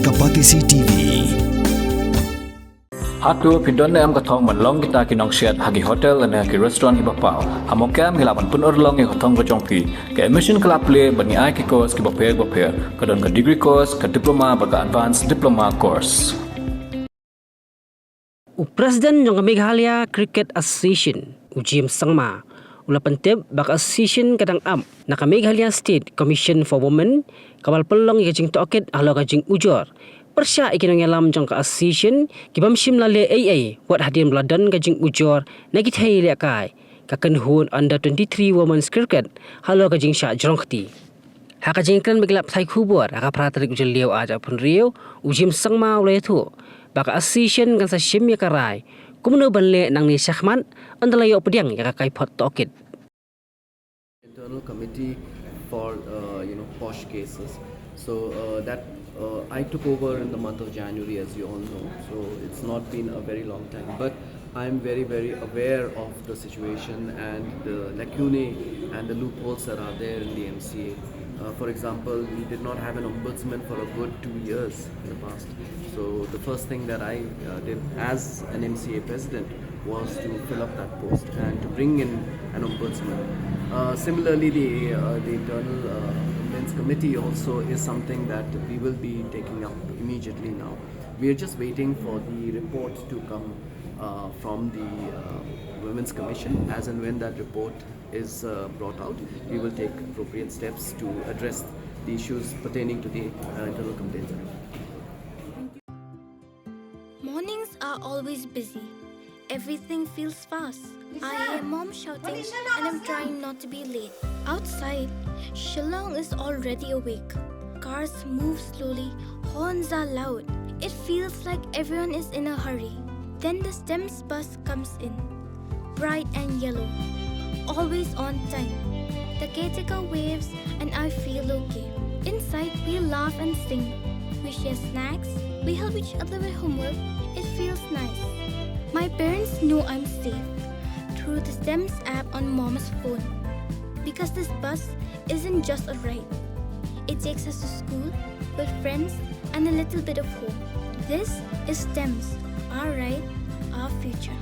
kapati CCTV Hatu pidon am kathong man long kita kinong shed hagi hotel and hagi restaurant ibapau hamokam hilaban pun orlong e kathong kajongpi ke emission club play bani ai ki course ki baper kadon ka degree course ka diploma baga advanced diploma course. President ng Meghalaya Cricket Association ujim Sangma ula pentep bak association kadang am na Meghalaya State Commission for Women kawal pelong ikajing toket alo kajing ujor persya ikinong yalam jong ka association kibam shim lale AA wat hadian beladan kajing ujor nagi Thei Ïalehkai kakan hun under 23 women's cricket halo kajing Shah Jrong hakajing klan beglap Thai kubur aka pratrik ujel liau aja pun rio ujim Sangma ula itu baka association kan sa shim ya karai kumno banle nang ni Shahman andalayo pediang ya Kaiphod toket internal committee for posh cases. So that I took over in the month of January, as you all know. So it's not been a very long time, but I'm very, very aware of the situation and the lacunae and the loopholes that are there in the MCA. For example, we did not have an ombudsman for a good 2 years in the past. So the first thing that I did as an MCA president was to fill up that post and to bring in an ombudsman. Similarly, the internal Women's Committee also is something that we will be taking up immediately now. We are just waiting for the report to come from the Women's Commission. As and when that report is brought out, we will take appropriate steps to address the issues pertaining to the internal complaints. Mornings are always busy. Everything feels fast. I hear mom shouting and I'm trying not to be late. Outside, Shillong is already awake. Cars move slowly, horns are loud. It feels like everyone is in a hurry. Then the STEMS bus comes in, bright and yellow, always on time. The caretaker waves and I feel okay. Inside, we laugh and sing. We share snacks, we help each other with homework. It feels nice. My parents know I'm safe through the STEMS app on Mom's phone. Because this bus isn't just a ride. It takes us to school with friends and a little bit of hope. This is STEMS, our ride, our future.